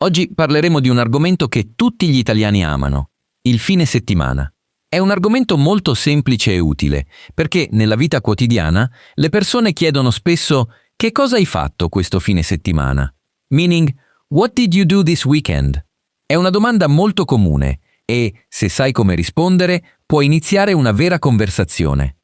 Oggi parleremo di un argomento che tutti gli italiani amano, il fine settimana. È un argomento molto semplice e utile, perché nella vita quotidiana le persone chiedono spesso «Che cosa hai fatto questo fine settimana?» Meaning, «What did you do this weekend?» È una domanda molto comune e, se sai come rispondere, puoi iniziare una vera conversazione.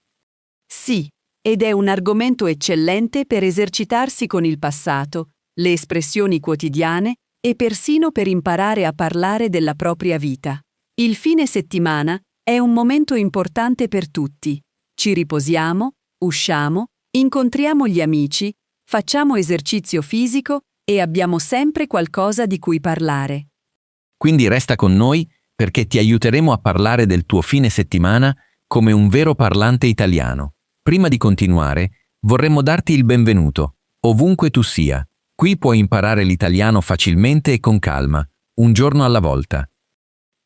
Sì, ed è un argomento eccellente per esercitarsi con il passato, le espressioni quotidiane e persino per imparare a parlare della propria vita. Il fine settimana è un momento importante per tutti. Ci riposiamo, usciamo, incontriamo gli amici, facciamo esercizio fisico e abbiamo sempre qualcosa di cui parlare. Quindi resta con noi perché ti aiuteremo a parlare del tuo fine settimana come un vero parlante italiano. Prima di continuare, vorremmo darti il benvenuto, ovunque tu sia. Qui puoi imparare l'italiano facilmente e con calma, un giorno alla volta.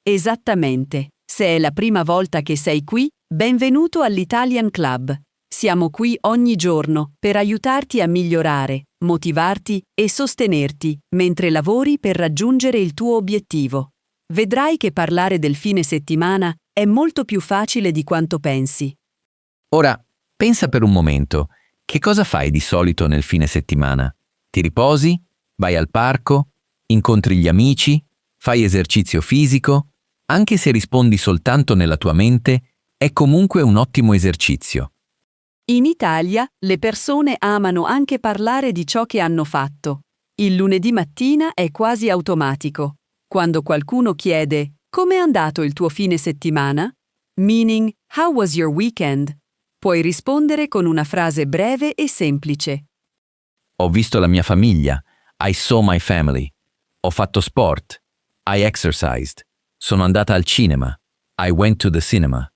Esattamente. Se è la prima volta che sei qui, benvenuto all'Italian Club. Siamo qui ogni giorno per aiutarti a migliorare, motivarti e sostenerti mentre lavori per raggiungere il tuo obiettivo. Vedrai che parlare del fine settimana è molto più facile di quanto pensi. Ora, pensa per un momento, che cosa fai di solito nel fine settimana? Ti riposi? Vai al parco? Incontri gli amici? Fai esercizio fisico? Anche se rispondi soltanto nella tua mente, è comunque un ottimo esercizio. In Italia, le persone amano anche parlare di ciò che hanno fatto. Il lunedì mattina è quasi automatico. Quando qualcuno chiede «Come è andato il tuo fine settimana?» Meaning «How was your weekend?» Puoi rispondere con una frase breve e semplice. Ho visto la mia famiglia. I saw my family. Ho fatto sport. I exercised. Sono andata al cinema. I went to the cinema.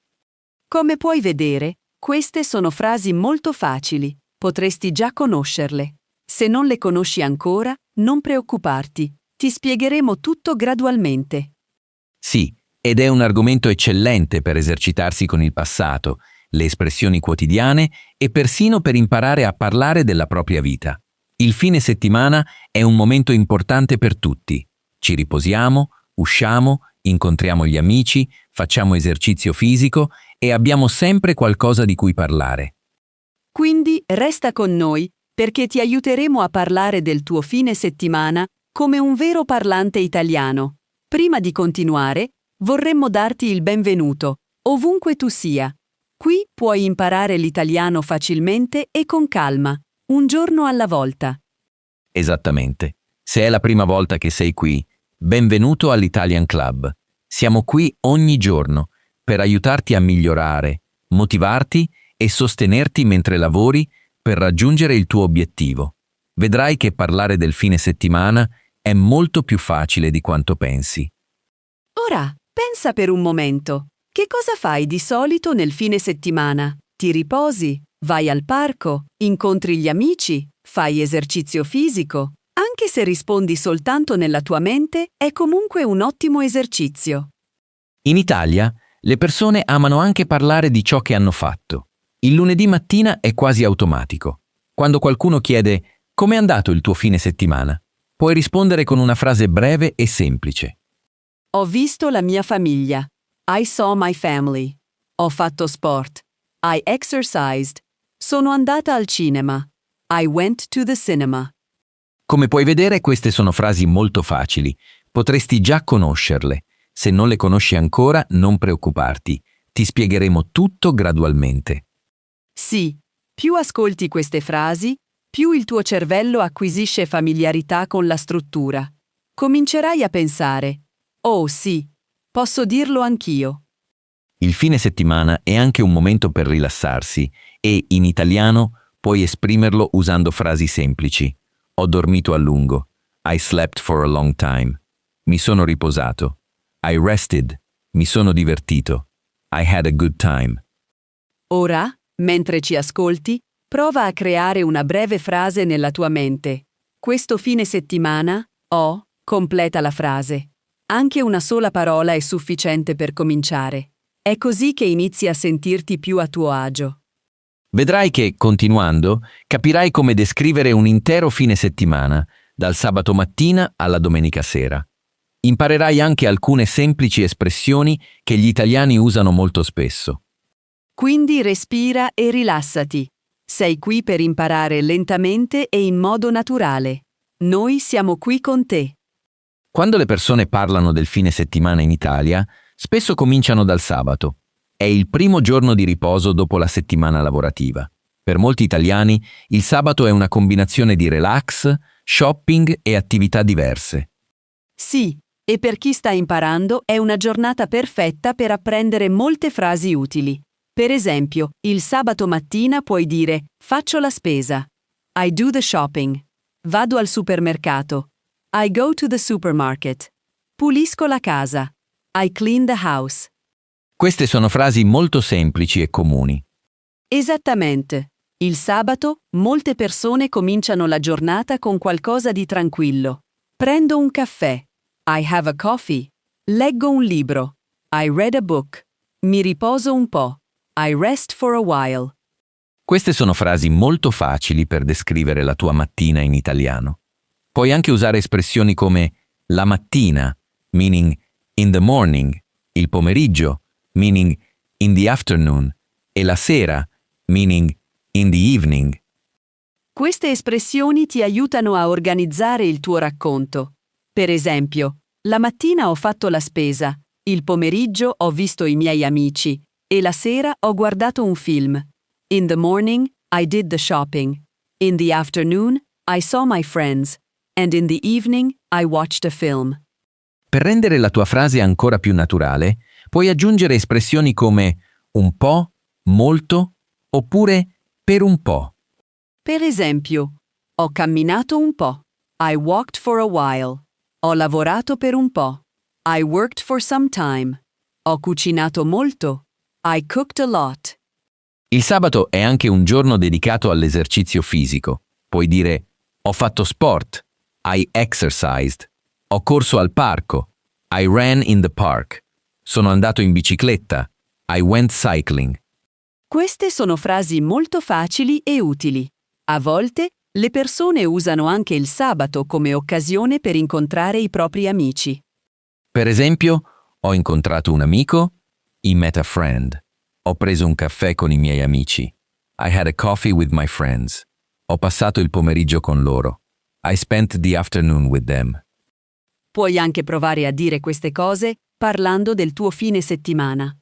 Come puoi vedere, queste sono frasi molto facili. Potresti già conoscerle. Se non le conosci ancora, non preoccuparti. Ti spiegheremo tutto gradualmente. Sì, ed è un argomento eccellente per esercitarsi con il passato, le espressioni quotidiane e persino per imparare a parlare della propria vita. Il fine settimana è un momento importante per tutti. Ci riposiamo, usciamo, incontriamo gli amici, facciamo esercizio fisico e abbiamo sempre qualcosa di cui parlare. Quindi resta con noi perché ti aiuteremo a parlare del tuo fine settimana come un vero parlante italiano. Prima di continuare, vorremmo darti il benvenuto, ovunque tu sia. Qui puoi imparare l'italiano facilmente e con calma, un giorno alla volta. Esattamente. Se è la prima volta che sei qui, benvenuto all'Italian Club. Siamo qui ogni giorno per aiutarti a migliorare, motivarti e sostenerti mentre lavori per raggiungere il tuo obiettivo. Vedrai che parlare del fine settimana è molto più facile di quanto pensi. Ora, pensa per un momento. Che cosa fai di solito nel fine settimana? Ti riposi? Vai al parco? Incontri gli amici? Fai esercizio fisico? Anche se rispondi soltanto nella tua mente, è comunque un ottimo esercizio. In Italia, le persone amano anche parlare di ciò che hanno fatto. Il lunedì mattina è quasi automatico. Quando qualcuno chiede «Com'è andato il tuo fine settimana?», puoi rispondere con una frase breve e semplice. Ho visto la mia famiglia. I saw my family. Ho fatto sport. I exercised. Sono andata al cinema. I went to the cinema. Come puoi vedere, queste sono frasi molto facili. Potresti già conoscerle. Se non le conosci ancora, non preoccuparti. Ti spiegheremo tutto gradualmente. Sì, più ascolti queste frasi, più il tuo cervello acquisisce familiarità con la struttura. Comincerai a pensare, «Oh sì, posso dirlo anch'io». Il fine settimana è anche un momento per rilassarsi e, in italiano, puoi esprimerlo usando frasi semplici. Ho dormito a lungo. I slept for a long time. Mi sono riposato. I rested. Mi sono divertito. I had a good time. Ora, mentre ci ascolti, prova a creare una breve frase nella tua mente. Questo fine settimana, completa la frase. Anche una sola parola è sufficiente per cominciare. È così che inizi a sentirti più a tuo agio. Vedrai che, continuando, capirai come descrivere un intero fine settimana, dal sabato mattina alla domenica sera. Imparerai anche alcune semplici espressioni che gli italiani usano molto spesso. Quindi respira e rilassati. Sei qui per imparare lentamente e in modo naturale. Noi siamo qui con te. Quando le persone parlano del fine settimana in Italia, spesso cominciano dal sabato. È il primo giorno di riposo dopo la settimana lavorativa. Per molti italiani, il sabato è una combinazione di relax, shopping e attività diverse. Sì, e per chi sta imparando è una giornata perfetta per apprendere molte frasi utili. Per esempio, il sabato mattina puoi dire faccio la spesa. I do the shopping. Vado al supermercato. I go to the supermarket. Pulisco la casa. I clean the house. Queste sono frasi molto semplici e comuni. Esattamente. Il sabato, molte persone cominciano la giornata con qualcosa di tranquillo. Prendo un caffè. I have a coffee. Leggo un libro. I read a book. Mi riposo un po'. I rest for a while. Queste sono frasi molto facili per descrivere la tua mattina in italiano. Puoi anche usare espressioni come la mattina, meaning in the morning, il pomeriggio, meaning in the afternoon, e la sera, meaning in the evening. Queste espressioni ti aiutano a organizzare il tuo racconto. Per esempio, la mattina ho fatto la spesa, il pomeriggio ho visto i miei amici e la sera ho guardato un film. In the morning, I did the shopping. In the afternoon, I saw my friends. And in the evening, I watched a film. Per rendere la tua frase ancora più naturale, puoi aggiungere espressioni come un po', molto, oppure per un po'. Per esempio, ho camminato un po'. I walked for a while. Ho lavorato per un po'. I worked for some time. Ho cucinato molto. I cooked a lot. Il sabato è anche un giorno dedicato all'esercizio fisico. Puoi dire ho fatto sport, I exercised. Ho corso al parco, I ran in the park. Sono andato in bicicletta, I went cycling. Queste sono frasi molto facili e utili. A volte, le persone usano anche il sabato come occasione per incontrare i propri amici. Per esempio, ho incontrato un amico, I met a friend. Ho preso un caffè con i miei amici. I had a coffee with my friends. Ho passato il pomeriggio con loro. I spent the afternoon with them. Puoi anche provare a dire queste cose parlando del tuo fine settimana.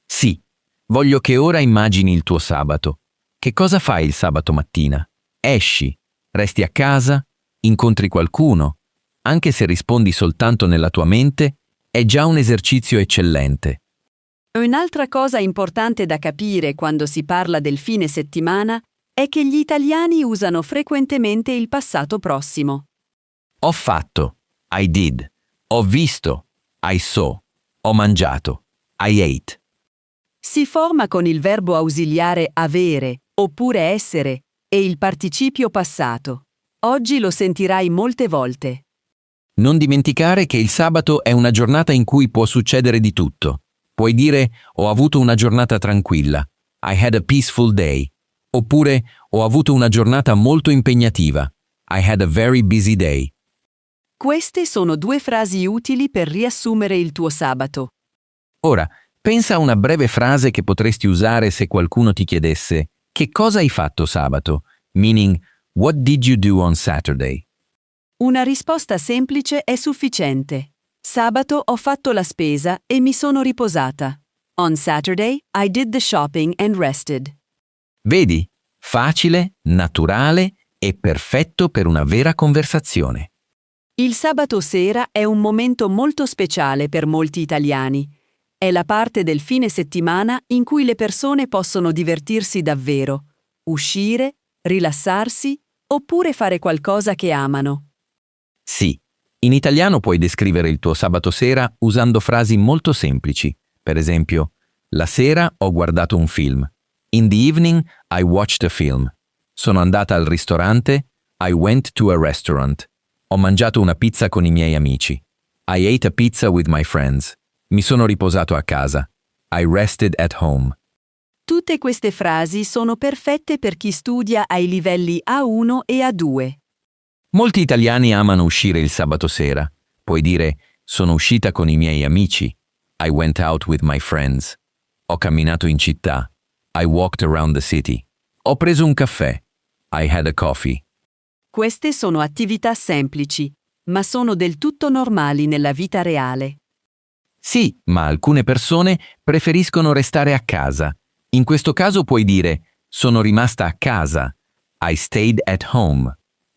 Sì, voglio che ora immagini il tuo sabato. Che cosa fai il sabato mattina? Esci, resti a casa, incontri qualcuno. Anche se rispondi soltanto nella tua mente, è già un esercizio eccellente. Un'altra cosa importante da capire quando si parla del fine settimana è che gli italiani usano frequentemente il passato prossimo. Ho fatto, I did. Ho visto, I saw. Ho mangiato, I ate. Si forma con il verbo ausiliare avere oppure essere e il participio passato. Oggi lo sentirai molte volte. Non dimenticare che il sabato è una giornata in cui può succedere di tutto. Puoi dire ho avuto una giornata tranquilla, I had a peaceful day. Oppure ho avuto una giornata molto impegnativa, I had a very busy day. Queste sono due frasi utili per riassumere il tuo sabato. Ora, pensa a una breve frase che potresti usare se qualcuno ti chiedesse che cosa hai fatto sabato, meaning what did you do on Saturday? Una risposta semplice è sufficiente. Sabato ho fatto la spesa e mi sono riposata. On Saturday, I did the shopping and rested. Vedi? Facile, naturale e perfetto per una vera conversazione. Il sabato sera è un momento molto speciale per molti italiani. È la parte del fine settimana in cui le persone possono divertirsi davvero, uscire, rilassarsi oppure fare qualcosa che amano. Sì, in italiano puoi descrivere il tuo sabato sera usando frasi molto semplici. Per esempio, la sera ho guardato un film. In the evening, I watched a film. Sono andata al ristorante. I went to a restaurant. Ho mangiato una pizza con i miei amici. I ate a pizza with my friends. Mi sono riposato a casa. I rested at home. Tutte queste frasi sono perfette per chi studia ai livelli A1 e A2. Molti italiani amano uscire il sabato sera. Puoi dire sono uscita con i miei amici. I went out with my friends. Ho camminato in città. I walked around the city. Ho preso un caffè. I had a coffee. Queste sono attività semplici, ma sono del tutto normali nella vita reale. Sì, ma alcune persone preferiscono restare a casa. In questo caso puoi dire sono rimasta a casa. I stayed at home.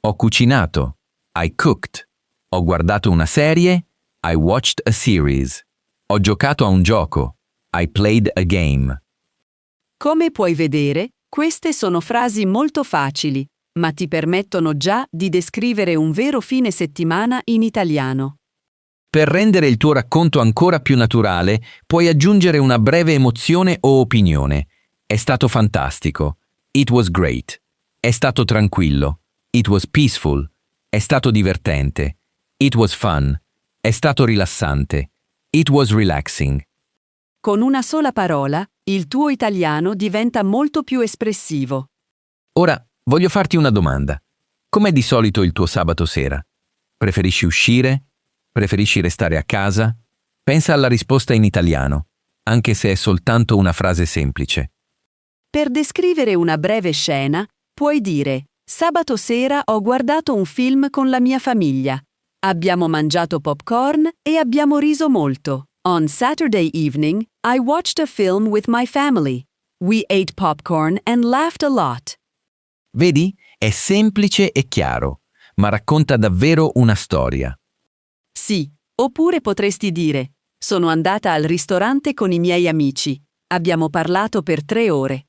Ho cucinato. I cooked. Ho guardato una serie. I watched a series. Ho giocato a un gioco. I played a game. Come puoi vedere, queste sono frasi molto facili, ma ti permettono già di descrivere un vero fine settimana in italiano. Per rendere il tuo racconto ancora più naturale, puoi aggiungere una breve emozione o opinione. È stato fantastico. It was great. È stato tranquillo. It was peaceful. È stato divertente. It was fun. È stato rilassante. It was relaxing. Con una sola parola, il tuo italiano diventa molto più espressivo. Ora, voglio farti una domanda. Com'è di solito il tuo sabato sera? Preferisci uscire? Preferisci restare a casa? Pensa alla risposta in italiano, anche se è soltanto una frase semplice. Per descrivere una breve scena, puoi dire: sabato sera ho guardato un film con la mia famiglia. Abbiamo mangiato popcorn e abbiamo riso molto. On Saturday evening, I watched a film with my family. We ate popcorn and laughed a lot. Vedi? È semplice e chiaro, ma racconta davvero una storia. Sì, oppure potresti dire: sono andata al ristorante con i miei amici. Abbiamo parlato per 3 ore.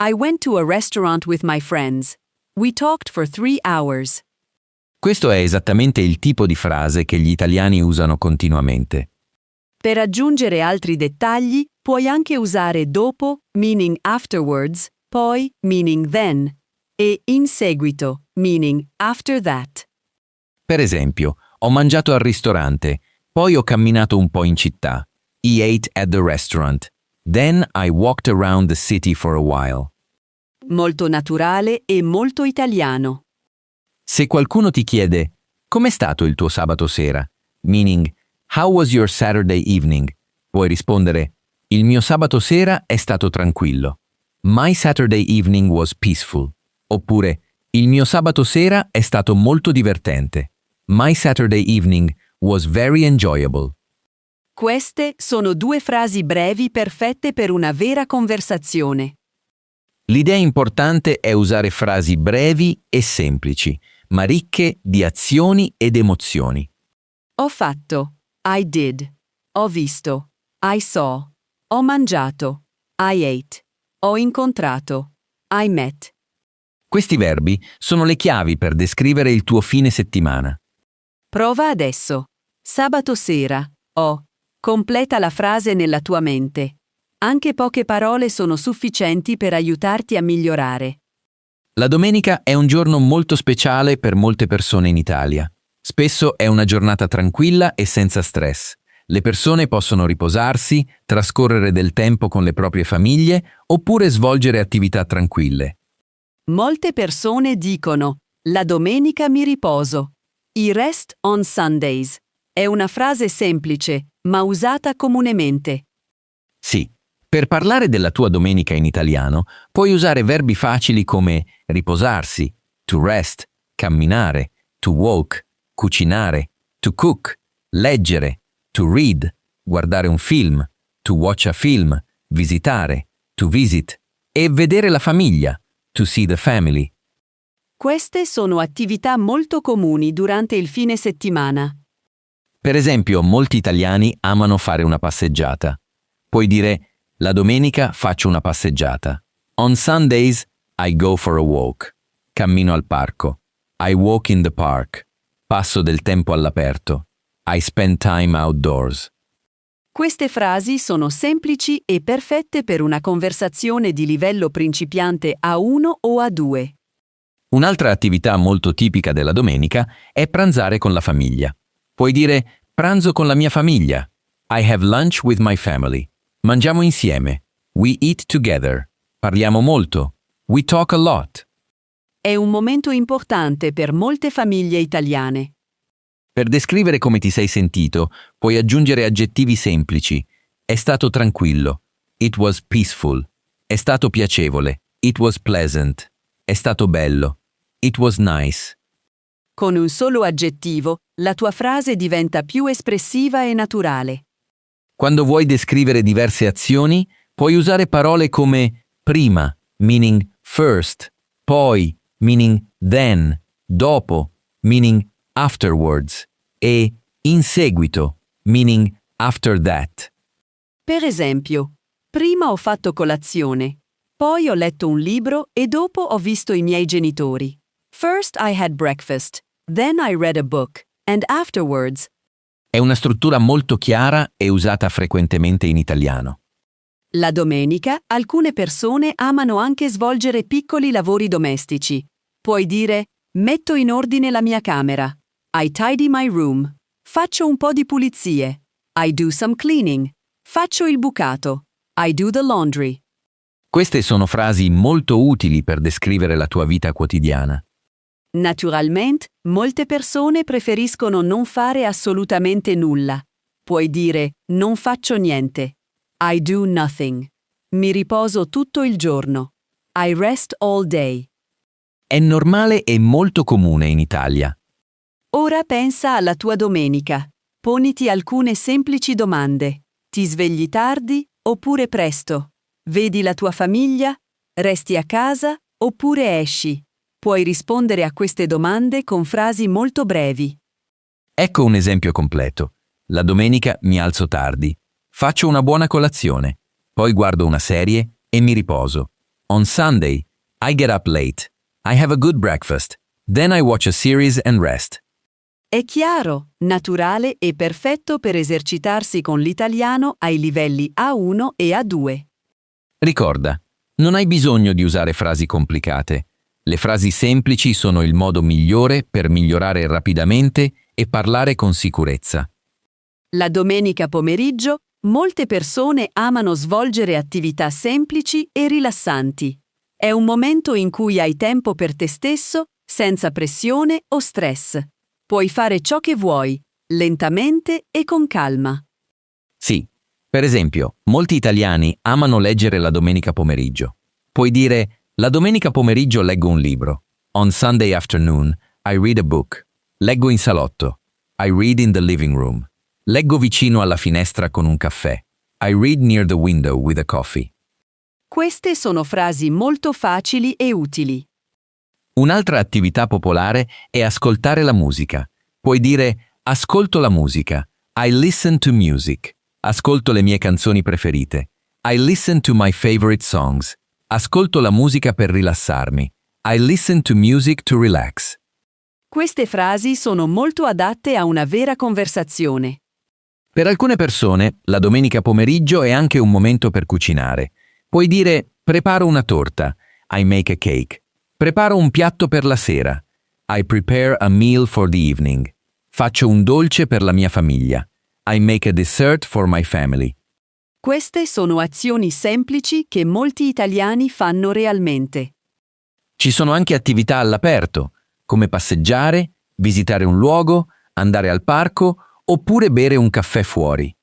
I went to a restaurant with my friends. We talked for 3 hours. Questo è esattamente il tipo di frase che gli italiani usano continuamente. Per aggiungere altri dettagli, puoi anche usare dopo, meaning afterwards, poi, meaning then, e in seguito, meaning after that. Per esempio, ho mangiato al ristorante, poi ho camminato un po' in città. I ate at the restaurant. Then I walked around the city for a while. Molto naturale e molto italiano. Se qualcuno ti chiede com'è stato il tuo sabato sera, meaning how was your Saturday evening, puoi rispondere il mio sabato sera è stato tranquillo. My Saturday evening was peaceful. Oppure il mio sabato sera è stato molto divertente. My Saturday evening was very enjoyable. Queste sono 2 frasi brevi perfette per una vera conversazione. L'idea importante è usare frasi brevi e semplici, ma ricche di azioni ed emozioni. Ho fatto. I did. Ho visto. I saw. Ho mangiato. I ate. Ho incontrato. I met. Questi verbi sono le chiavi per descrivere il tuo fine settimana. Prova adesso. Sabato sera. Ho. Completa la frase nella tua mente. Anche poche parole sono sufficienti per aiutarti a migliorare. La domenica è un giorno molto speciale per molte persone in Italia. Spesso è una giornata tranquilla e senza stress. Le persone possono riposarsi, trascorrere del tempo con le proprie famiglie oppure svolgere attività tranquille. Molte persone dicono: la domenica mi riposo. I rest on Sundays. È una frase semplice, ma usata comunemente. Sì, per parlare della tua domenica in italiano, puoi usare verbi facili come riposarsi, to rest, camminare, to walk, cucinare, to cook, leggere, to read, guardare un film, to watch a film, visitare, to visit, e vedere la famiglia, to see the family. Queste sono attività molto comuni durante il fine settimana. Per esempio, molti italiani amano fare una passeggiata. Puoi dire la domenica faccio una passeggiata. On Sundays I go for a walk. Cammino al parco. I walk in the park. Passo del tempo all'aperto. I spend time outdoors. Queste frasi sono semplici e perfette per una conversazione di livello principiante A1 o A2. Un'altra attività molto tipica della domenica è pranzare con la famiglia. Puoi dire pranzo con la mia famiglia. I have lunch with my family. Mangiamo insieme. We eat together. Parliamo molto. We talk a lot. È un momento importante per molte famiglie italiane. Per descrivere come ti sei sentito, puoi aggiungere aggettivi semplici. È stato tranquillo. It was peaceful. È stato piacevole. It was pleasant. È stato bello. It was nice. Con un solo aggettivo, la tua frase diventa più espressiva e naturale. Quando vuoi descrivere diverse azioni, puoi usare parole come prima, meaning first, poi, meaning then, dopo, meaning afterwards, e in seguito, meaning after that. Per esempio, prima ho fatto colazione, poi ho letto un libro e dopo ho visto i miei genitori. First I had breakfast, then I read a book, and afterwards. È una struttura molto chiara e usata frequentemente in italiano. La domenica alcune persone amano anche svolgere piccoli lavori domestici. Puoi dire: metto in ordine la mia camera. I tidy my room. Faccio un po' di pulizie. I do some cleaning. Faccio il bucato. I do the laundry. Queste sono frasi molto utili per descrivere la tua vita quotidiana. Naturalmente, molte persone preferiscono non fare assolutamente nulla. Puoi dire: non faccio niente. I do nothing. Mi riposo tutto il giorno. I rest all day. È normale e molto comune in Italia. Ora pensa alla tua domenica. Poniti alcune semplici domande. Ti svegli tardi oppure presto? Vedi la tua famiglia? Resti a casa oppure esci? Puoi rispondere a queste domande con frasi molto brevi. Ecco un esempio completo. La domenica mi alzo tardi. Faccio una buona colazione. Poi guardo una serie e mi riposo. On Sunday, I get up late. I have a good breakfast. Then I watch a series and rest. È chiaro, naturale e perfetto per esercitarsi con l'italiano ai livelli A1 e A2. Ricorda, non hai bisogno di usare frasi complicate. Le frasi semplici sono il modo migliore per migliorare rapidamente e parlare con sicurezza. La domenica pomeriggio, molte persone amano svolgere attività semplici e rilassanti. È un momento in cui hai tempo per te stesso, senza pressione o stress. Puoi fare ciò che vuoi, lentamente e con calma. Sì, per esempio, molti italiani amano leggere la domenica pomeriggio. Puoi dire: la domenica pomeriggio leggo un libro. On Sunday afternoon, I read a book. Leggo in salotto. I read in the living room. Leggo vicino alla finestra con un caffè. I read near the window with a coffee. Queste sono frasi molto facili e utili. Un'altra attività popolare è ascoltare la musica. Puoi dire: ascolto la musica. I listen to music. Ascolto le mie canzoni preferite. I listen to my favorite songs. Ascolto la musica per rilassarmi. I listen to music to relax. Queste frasi sono molto adatte a una vera conversazione. Per alcune persone, la domenica pomeriggio è anche un momento per cucinare. Puoi dire: preparo una torta. I make a cake. Preparo un piatto per la sera. I prepare a meal for the evening. Faccio un dolce per la mia famiglia. I make a dessert for my family. Queste sono azioni semplici che molti italiani fanno realmente. Ci sono anche attività all'aperto, come passeggiare, visitare un luogo, andare al parco oppure bere un caffè fuori.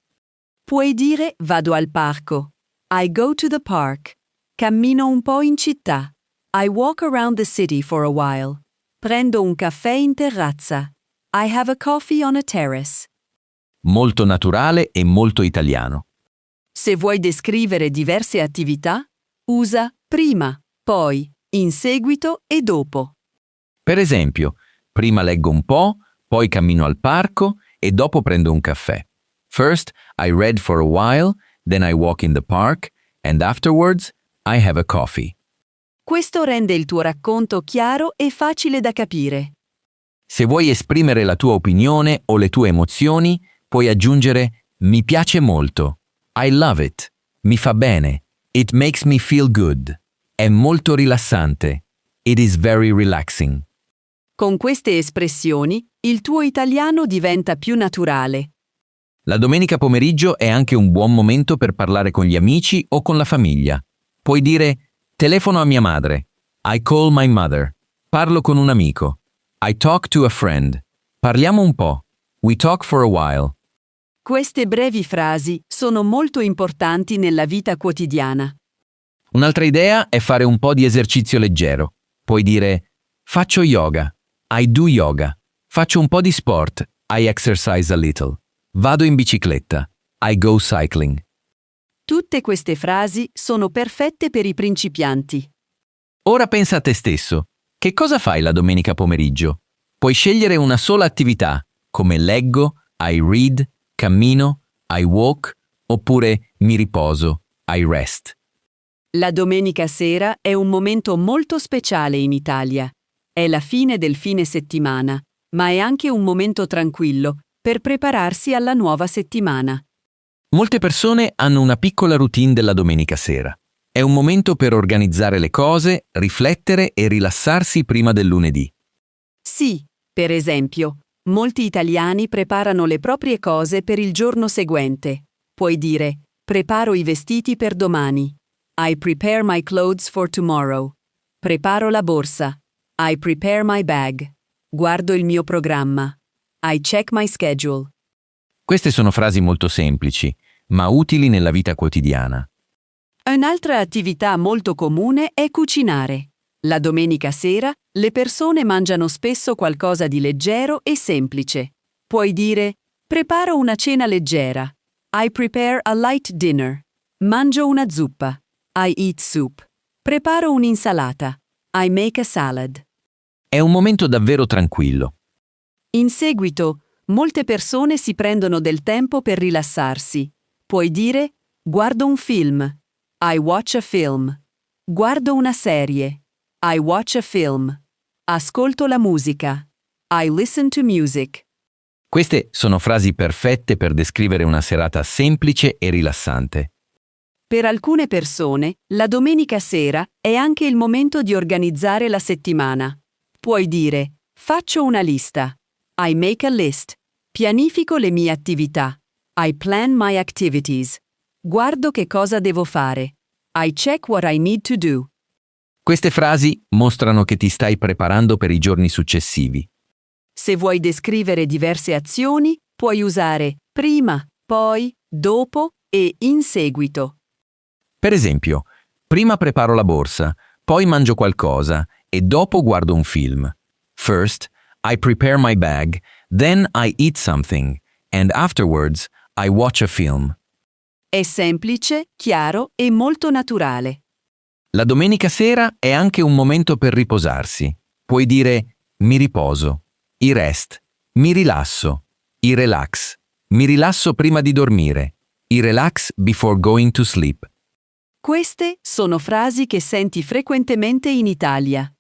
Puoi dire: vado al parco. I go to the park. Cammino un po' in città. I walk around the city for a while. Prendo un caffè in terrazza. I have a coffee on a terrace. Molto naturale e molto italiano. Se vuoi descrivere diverse attività, usa prima, poi, in seguito e dopo. Per esempio, prima leggo un po', poi cammino al parco e dopo prendo un caffè. First, I read for a while, then I walk in the park, and afterwards, I have a coffee. Questo rende il tuo racconto chiaro e facile da capire. Se vuoi esprimere la tua opinione o le tue emozioni, puoi aggiungere: mi piace molto. I love it. Mi fa bene. It makes me feel good. È molto rilassante. It is very relaxing. Con queste espressioni, il tuo italiano diventa più naturale. La domenica pomeriggio è anche un buon momento per parlare con gli amici o con la famiglia. Puoi dire: telefono a mia madre. I call my mother. Parlo con un amico. I talk to a friend. Parliamo un po'. We talk for a while. Queste brevi frasi sono molto importanti nella vita quotidiana. Un'altra idea è fare un po' di esercizio leggero. Puoi dire faccio yoga. I do yoga. Faccio un po' di sport. I exercise a little. Vado in bicicletta. I go cycling. Tutte queste frasi sono perfette per i principianti. Ora pensa a te stesso. Che cosa fai la domenica pomeriggio? Puoi scegliere una sola attività, come leggo, I read, cammino, I walk, oppure mi riposo, I rest. La domenica sera è un momento molto speciale in Italia. È la fine del fine settimana, ma è anche un momento tranquillo per prepararsi alla nuova settimana. Molte persone hanno una piccola routine della domenica sera. È un momento per organizzare le cose, riflettere e rilassarsi prima del lunedì. Sì, per esempio, molti italiani preparano le proprie cose per il giorno seguente. Puoi dire, preparo i vestiti per domani. I prepare my clothes for tomorrow. Preparo la borsa. I prepare my bag. Guardo il mio programma. I check my schedule. Queste sono frasi molto semplici, ma utili nella vita quotidiana. Un'altra attività molto comune è cucinare. La domenica sera le persone mangiano spesso qualcosa di leggero e semplice. Puoi dire, preparo una cena leggera. I prepare a light dinner. Mangio una zuppa. I eat soup. Preparo un'insalata. I make a salad. È un momento davvero tranquillo. In seguito, molte persone si prendono del tempo per rilassarsi. Puoi dire, guardo un film. I watch a film. Guardo una serie. I watch a film. Ascolto la musica. I listen to music. Queste sono frasi perfette per descrivere una serata semplice e rilassante. Per alcune persone, la domenica sera è anche il momento di organizzare la settimana. Puoi dire, faccio una lista. I make a list. Pianifico le mie attività. I plan my activities. Guardo che cosa devo fare. I check what I need to do. Queste frasi mostrano che ti stai preparando per i giorni successivi. Se vuoi descrivere diverse azioni, puoi usare prima, poi, dopo e in seguito. Per esempio, prima preparo la borsa, poi mangio qualcosa e dopo guardo un film. First, I prepare my bag, then I eat something, and afterwards I watch a film. È semplice, chiaro e molto naturale. La domenica sera è anche un momento per riposarsi. Puoi dire mi riposo, i rest, mi rilasso, i relax, mi rilasso prima di dormire, i relax before going to sleep. Queste sono frasi che senti frequentemente in Italia.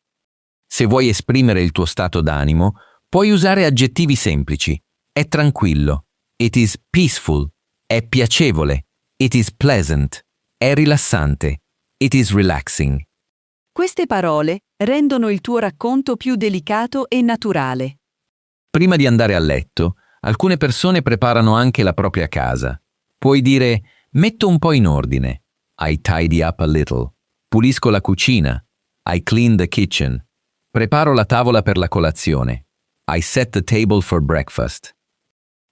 Se vuoi esprimere il tuo stato d'animo, puoi usare aggettivi semplici. È tranquillo. It is peaceful. È piacevole. It is pleasant. È rilassante. It is relaxing. Queste parole rendono il tuo racconto più delicato e naturale. Prima di andare a letto, alcune persone preparano anche la propria casa. Puoi dire, metto un po' in ordine. I tidy up a little. Pulisco la cucina. I clean the kitchen. Preparo la tavola per la colazione. I set the table for breakfast.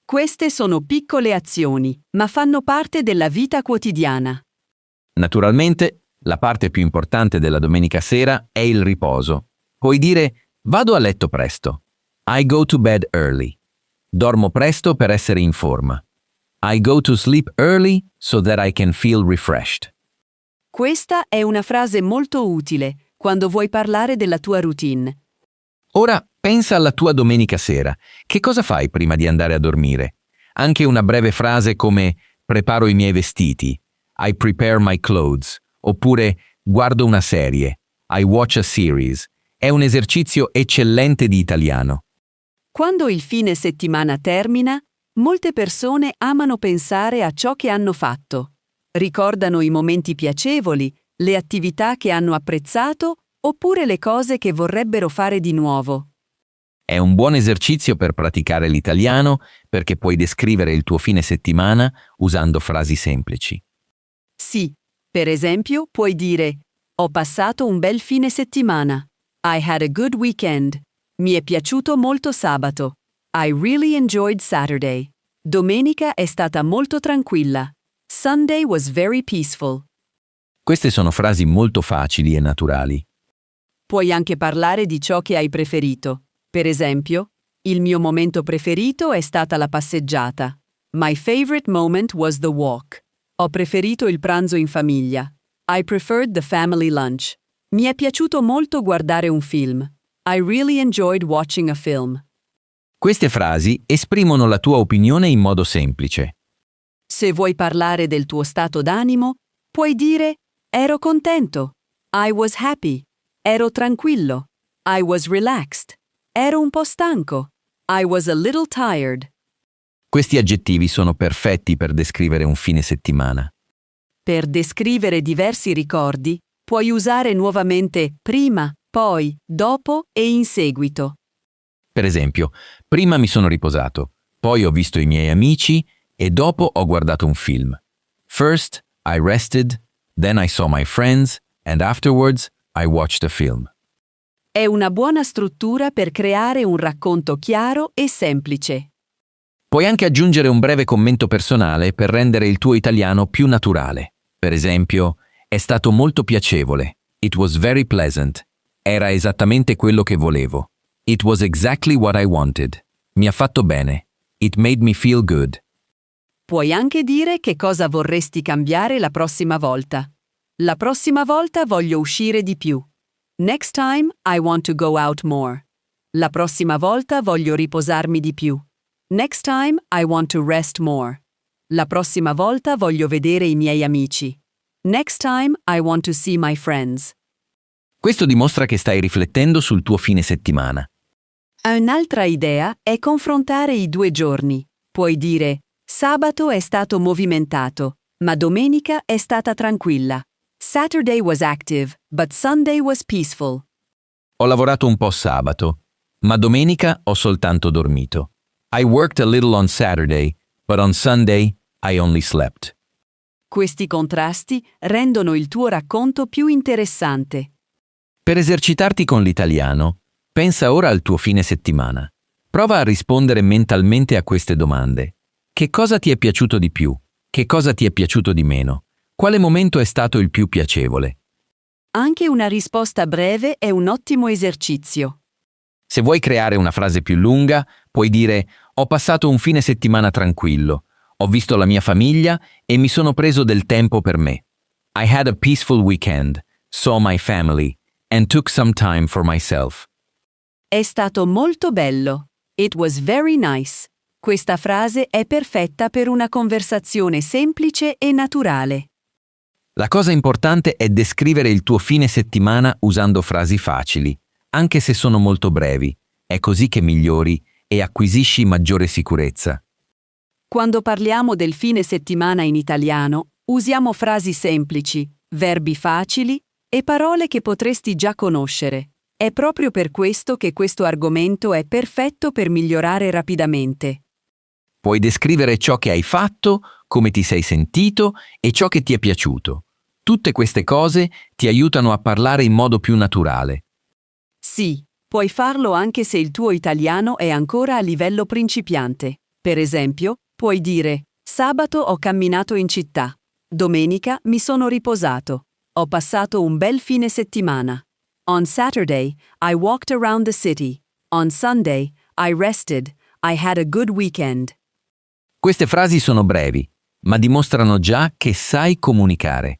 Queste sono piccole azioni, ma fanno parte della vita quotidiana. Naturalmente, la parte più importante della domenica sera è il riposo. Puoi dire, vado a letto presto. I go to bed early. Dormo presto per essere in forma. I go to sleep early so that I can feel refreshed. Questa è una frase molto utile quando vuoi parlare della tua routine. Ora pensa alla tua domenica sera. Che cosa fai prima di andare a dormire? Anche una breve frase come preparo i miei vestiti, I prepare my clothes, oppure guardo una serie, I watch a series, è un esercizio eccellente di italiano. Quando il fine settimana termina, molte persone amano pensare a ciò che hanno fatto. Ricordano i momenti piacevoli, le attività che hanno apprezzato oppure le cose che vorrebbero fare di nuovo. È un buon esercizio per praticare l'italiano perché puoi descrivere il tuo fine settimana usando frasi semplici. Sì, per esempio puoi dire «Ho passato un bel fine settimana». I had a good weekend. Mi è piaciuto molto sabato. I really enjoyed Saturday. Domenica è stata molto tranquilla. Sunday was very peaceful. Queste sono frasi molto facili e naturali. Puoi anche parlare di ciò che hai preferito. Per esempio, il mio momento preferito è stata la passeggiata. My favorite moment was the walk. Ho preferito il pranzo in famiglia. I preferred the family lunch. Mi è piaciuto molto guardare un film. I really enjoyed watching a film. Queste frasi esprimono la tua opinione in modo semplice. Se vuoi parlare del tuo stato d'animo, puoi dire ero contento. I was happy. Ero tranquillo. I was relaxed. Ero un po' stanco. I was a little tired. Questi aggettivi sono perfetti per descrivere un fine settimana. Per descrivere diversi ricordi, puoi usare nuovamente prima, poi, dopo e in seguito. Per esempio, prima mi sono riposato, poi ho visto i miei amici e dopo ho guardato un film. First, I rested, then I saw my friends, and afterwards, I watched a film. È una buona struttura per creare un racconto chiaro e semplice. Puoi anche aggiungere un breve commento personale per rendere il tuo italiano più naturale. Per esempio, è stato molto piacevole. It was very pleasant. Era esattamente quello che volevo. It was exactly what I wanted. Mi ha fatto bene. It made me feel good. Puoi anche dire che cosa vorresti cambiare la prossima volta. La prossima volta voglio uscire di più. Next time I want to go out more. La prossima volta voglio riposarmi di più. Next time I want to rest more. La prossima volta voglio vedere i miei amici. Next time I want to see my friends. Questo dimostra che stai riflettendo sul tuo fine settimana. Un'altra idea è confrontare i 2 giorni. Puoi dire: sabato è stato movimentato, ma domenica è stata tranquilla. Saturday was active, but Sunday was peaceful. Ho lavorato un po' sabato, ma domenica ho soltanto dormito. I worked a little on Saturday, but on Sunday I only slept. Questi contrasti rendono il tuo racconto più interessante. Per esercitarti con l'italiano, pensa ora al tuo fine settimana. Prova a rispondere mentalmente a queste domande. Che cosa ti è piaciuto di più? Che cosa ti è piaciuto di meno? Quale momento è stato il più piacevole? Anche una risposta breve è un ottimo esercizio. Se vuoi creare una frase più lunga, puoi dire: ho passato un fine settimana tranquillo, ho visto la mia famiglia e mi sono preso del tempo per me. I had a peaceful weekend, saw my family, and took some time for myself. È stato molto bello. It was very nice. Questa frase è perfetta per una conversazione semplice e naturale. La cosa importante è descrivere il tuo fine settimana usando frasi facili, anche se sono molto brevi. È così che migliori e acquisisci maggiore sicurezza. Quando parliamo del fine settimana in italiano, usiamo frasi semplici, verbi facili e parole che potresti già conoscere. È proprio per questo che questo argomento è perfetto per migliorare rapidamente. Puoi descrivere ciò che hai fatto, come ti sei sentito e ciò che ti è piaciuto. Tutte queste cose ti aiutano a parlare in modo più naturale. Sì, puoi farlo anche se il tuo italiano è ancora a livello principiante. Per esempio, puoi dire: sabato ho camminato in città. Domenica mi sono riposato. Ho passato un bel fine settimana. On Saturday, I walked around the city. On Sunday, I rested. I had a good weekend. Queste frasi sono brevi, ma dimostrano già che sai comunicare.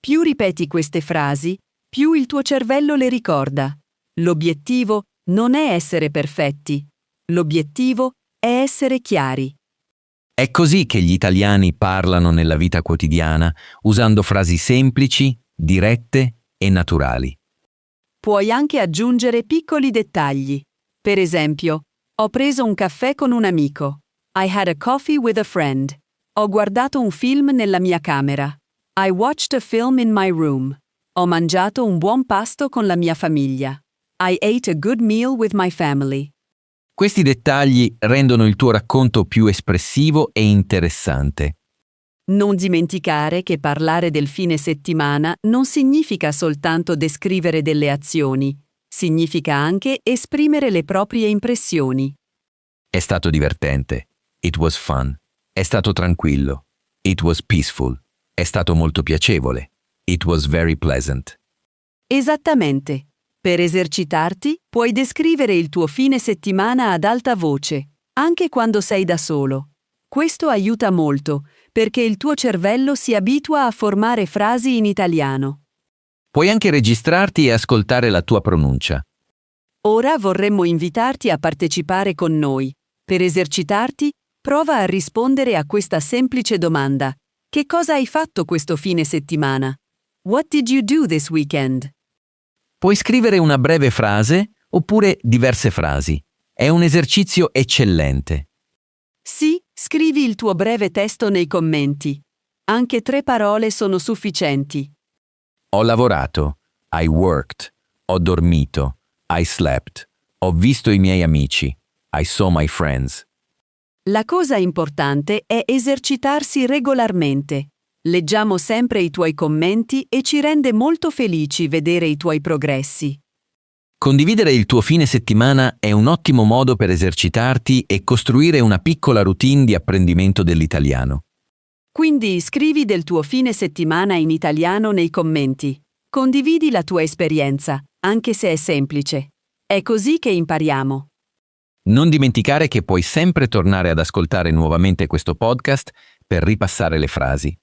Più ripeti queste frasi, più il tuo cervello le ricorda. L'obiettivo non è essere perfetti. L'obiettivo è essere chiari. È così che gli italiani parlano nella vita quotidiana, usando frasi semplici, dirette e naturali. Puoi anche aggiungere piccoli dettagli. Per esempio, ho preso un caffè con un amico. I had a coffee with a friend. Ho guardato un film nella mia camera. I watched a film in my room. Ho mangiato un buon pasto con la mia famiglia. I ate a good meal with my family. Questi dettagli rendono il tuo racconto più espressivo e interessante. Non dimenticare che parlare del fine settimana non significa soltanto descrivere delle azioni. Significa anche esprimere le proprie impressioni. È stato divertente. It was fun. È stato tranquillo. It was peaceful. È stato molto piacevole. It was very pleasant. Esattamente. Per esercitarti, puoi descrivere il tuo fine settimana ad alta voce, anche quando sei da solo. Questo aiuta molto, perché il tuo cervello si abitua a formare frasi in italiano. Puoi anche registrarti e ascoltare la tua pronuncia. Ora vorremmo invitarti a partecipare con noi. Per esercitarti, prova a rispondere a questa semplice domanda. Che cosa hai fatto questo fine settimana? What did you do this weekend? Puoi scrivere una breve frase oppure diverse frasi. È un esercizio eccellente. Sì, scrivi il tuo breve testo nei commenti. Anche 3 parole sono sufficienti. Ho lavorato. I worked. Ho dormito. I slept. Ho visto i miei amici. I saw my friends. La cosa importante è esercitarsi regolarmente. Leggiamo sempre i tuoi commenti e ci rende molto felici vedere i tuoi progressi. Condividere il tuo fine settimana è un ottimo modo per esercitarti e costruire una piccola routine di apprendimento dell'italiano. Quindi scrivi del tuo fine settimana in italiano nei commenti. Condividi la tua esperienza, anche se è semplice. È così che impariamo. Non dimenticare che puoi sempre tornare ad ascoltare nuovamente questo podcast per ripassare le frasi.